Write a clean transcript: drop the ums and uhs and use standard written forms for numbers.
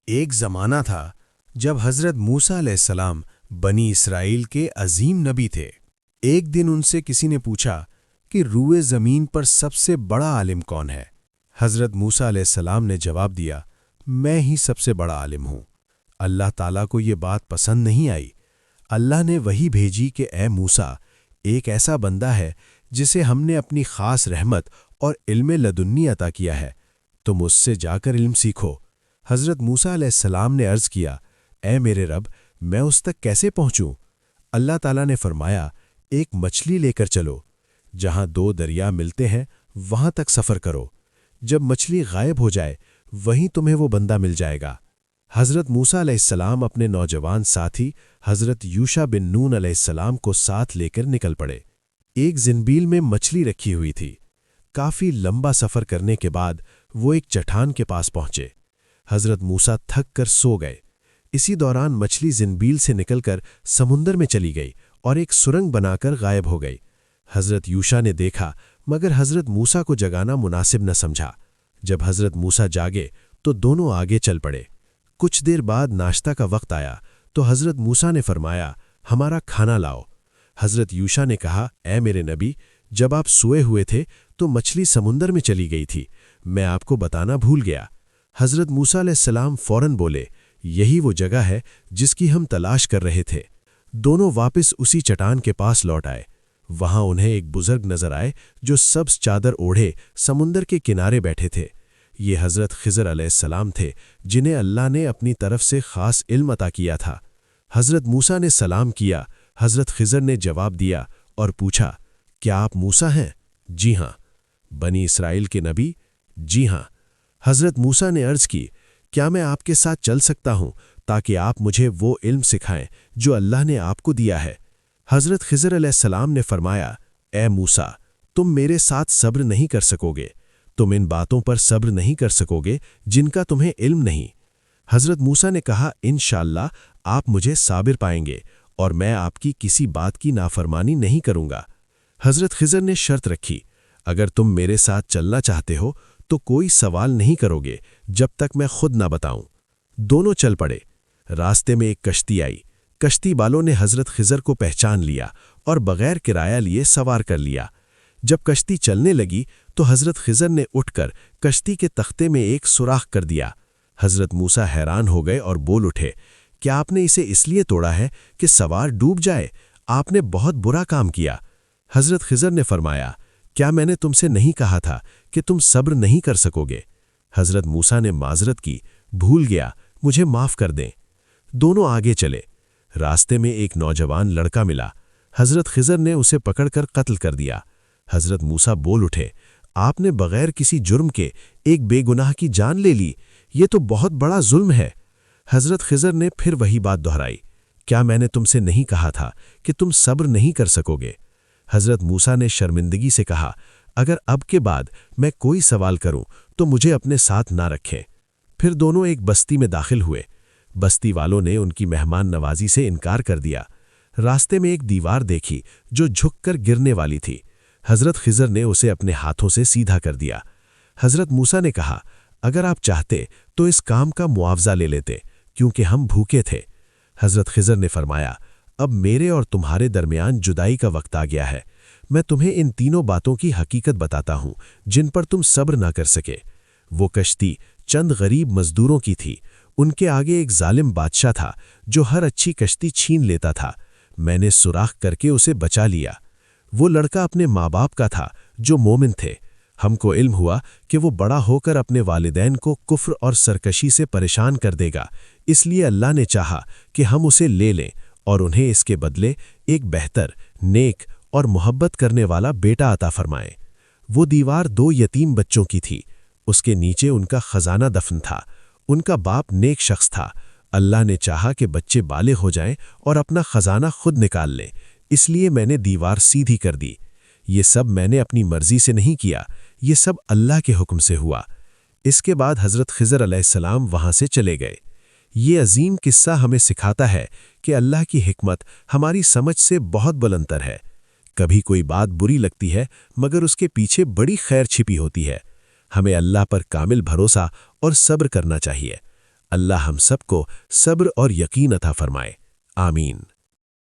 ایک زمانہ تھا جب حضرت موسیٰ علیہ السلام بنی اسرائیل کے عظیم نبی تھے۔ ایک دن ان سے کسی نے پوچھا کہ روئے زمین پر سب سے بڑا عالم کون ہے؟ حضرت موسیٰ علیہ السلام نے جواب دیا، میں ہی سب سے بڑا عالم ہوں۔ اللہ تعالیٰ کو یہ بات پسند نہیں آئی۔ اللہ نے وحی بھیجی کہ اے موسیٰ، ایک ایسا بندہ ہے جسے ہم نے اپنی خاص رحمت اور علم لدنی عطا کیا ہے، تم اس سے جا کر علم سیکھو۔ حضرت موسیٰ علیہ السلام نے عرض کیا، اے میرے رب، میں اس تک کیسے پہنچوں؟ اللہ تعالیٰ نے فرمایا، ایک مچھلی لے کر چلو، جہاں دو دریا ملتے ہیں وہاں تک سفر کرو، جب مچھلی غائب ہو جائے وہیں تمہیں وہ بندہ مل جائے گا۔ حضرت موسیٰ علیہ السلام اپنے نوجوان ساتھی حضرت یوشع بن نون علیہ السلام کو ساتھ لے کر نکل پڑے۔ ایک زنبیل میں مچھلی رکھی ہوئی تھی۔ کافی لمبا سفر کرنے کے بعد وہ ایک چٹان کے پاس پہنچے۔ حضرت موسیٰ تھک کر سو گئے۔ اسی دوران مچھلی زنبیل سے نکل کر سمندر میں چلی گئی اور ایک سرنگ بنا کر غائب ہو گئی۔ حضرت یوشع نے دیکھا مگر حضرت موسیٰ کو جگانا مناسب نہ سمجھا۔ جب حضرت موسیٰ جاگے تو دونوں آگے چل پڑے۔ کچھ دیر بعد ناشتہ کا وقت آیا تو حضرت موسیٰ نے فرمایا، ہمارا کھانا لاؤ۔ حضرت یوشع نے کہا، اے میرے نبی، جب آپ سوئے ہوئے تھے تو مچھلی سمندر میں چلی گئی تھی، میں آپ کو بتانا بھول گیا۔ حضرت موسیٰ علیہ السلام فوراً بولے، یہی وہ جگہ ہے جس کی ہم تلاش کر رہے تھے۔ دونوں واپس اسی چٹان کے پاس لوٹ آئے۔ وہاں انہیں ایک بزرگ نظر آئے جو سبز چادر اوڑھے سمندر کے کنارے بیٹھے تھے۔ یہ حضرت خضر علیہ السلام تھے جنہیں اللہ نے اپنی طرف سے خاص علم عطا کیا تھا۔ حضرت موسیٰ نے سلام کیا۔ حضرت خضر نے جواب دیا اور پوچھا، کیا آپ موسیٰ ہیں؟ جی ہاں۔ بنی اسرائیل کے نبی؟ جی ہاں۔ حضرت موسیٰ نے عرض کی، کیا میں آپ کے ساتھ چل سکتا ہوں تاکہ آپ مجھے وہ علم سکھائیں جو اللہ نے آپ کو دیا ہے؟ حضرت خضر علیہ السلام نے فرمایا، اے موسیٰ، تم میرے ساتھ صبر نہیں کر سکو گے، تم ان باتوں پر صبر نہیں کر سکو گے جن کا تمہیں علم نہیں۔ حضرت موسیٰ نے کہا، انشاءاللہ آپ مجھے صابر پائیں گے اور میں آپ کی کسی بات کی نافرمانی نہیں کروں گا۔ حضرت خضر نے شرط رکھی، اگر تم میرے ساتھ چلنا چاہتے ہو تو کوئی سوال نہیں کرو گے جب تک میں خود نہ بتاؤں۔ دونوں چل پڑے۔ راستے میں ایک کشتی آئی۔ کشتی والوں نے حضرت خضر کو پہچان لیا اور بغیر کرایہ لیے سوار کر لیا۔ جب کشتی چلنے لگی تو حضرت خضر نے اٹھ کر کشتی کے تختے میں ایک سوراخ کر دیا۔ حضرت موسیٰ حیران ہو گئے اور بول اٹھے، کیا آپ نے اسے اس لیے توڑا ہے کہ سوار ڈوب جائے؟ آپ نے بہت برا کام کیا۔ حضرت خضر نے فرمایا، کیا میں نے تم سے نہیں کہا تھا کہ تم صبر نہیں کر سکو گے؟ حضرت موسیٰ نے معذرت کی، بھول گیا، مجھے معاف کر دیں۔ دونوں آگے چلے۔ راستے میں ایک نوجوان لڑکا ملا۔ حضرت خضر نے اسے پکڑ کر قتل کر دیا۔ حضرت موسیٰ بول اٹھے، آپ نے بغیر کسی جرم کے ایک بے گناہ کی جان لے لی، یہ تو بہت بڑا ظلم ہے۔ حضرت خضر نے پھر وہی بات دہرائی، کیا میں نے تم سے نہیں کہا تھا کہ تم صبر نہیں کر سکو گے؟ حضرت موسیٰ نے شرمندگی سے کہا، اگر اب کے بعد میں کوئی سوال کروں تو مجھے اپنے ساتھ نہ رکھیں۔ پھر دونوں ایک بستی میں داخل ہوئے۔ بستی والوں نے ان کی مہمان نوازی سے انکار کر دیا۔ راستے میں ایک دیوار دیکھی جو جھک کر گرنے والی تھی۔ حضرت خضر نے اسے اپنے ہاتھوں سے سیدھا کر دیا۔ حضرت موسیٰ نے کہا، اگر آپ چاہتے تو اس کام کا معاوضہ لے لیتے، کیونکہ ہم بھوکے تھے۔ حضرت خضر نے فرمایا، اب میرے اور تمہارے درمیان جدائی کا وقت آ گیا ہے۔ میں تمہیں ان تینوں باتوں کی حقیقت بتاتا ہوں جن پر تم صبر نہ کر سکے۔ وہ کشتی چند غریب مزدوروں کی تھی۔ ان کے آگے ایک ظالم بادشاہ تھا جو ہر اچھی کشتی چھین لیتا تھا۔ میں نے سوراخ کر کے اسے بچا لیا۔ وہ لڑکا اپنے ماں باپ کا تھا جو مومن تھے۔ ہم کو علم ہوا کہ وہ بڑا ہو کر اپنے والدین کو کفر اور سرکشی سے پریشان کر دے گا، اس لیے اللہ نے چاہا کہ ہم اسے لے لیں اور انہیں اس کے بدلے ایک بہتر، نیک اور محبت کرنے والا بیٹا عطا فرمائے۔ وہ دیوار 2 یتیم بچوں کی تھی۔ اس کے نیچے ان کا خزانہ دفن تھا۔ ان کا باپ نیک شخص تھا۔ اللہ نے چاہا کہ بچے بالغ ہو جائیں اور اپنا خزانہ خود نکال لیں، اس لیے میں نے دیوار سیدھی کر دی۔ یہ سب میں نے اپنی مرضی سے نہیں کیا، یہ سب اللہ کے حکم سے ہوا۔ اس کے بعد حضرت خضر علیہ السلام وہاں سے چلے گئے۔ یہ عظیم قصہ ہمیں سکھاتا ہے کہ اللہ کی حکمت ہماری سمجھ سے بہت بلندر ہے۔ کبھی کوئی بات بری لگتی ہے مگر اس کے پیچھے بڑی خیر چھپی ہوتی ہے۔ ہمیں اللہ پر کامل بھروسہ اور صبر کرنا چاہیے۔ اللہ ہم سب کو صبر اور یقین عطا فرمائے، آمین۔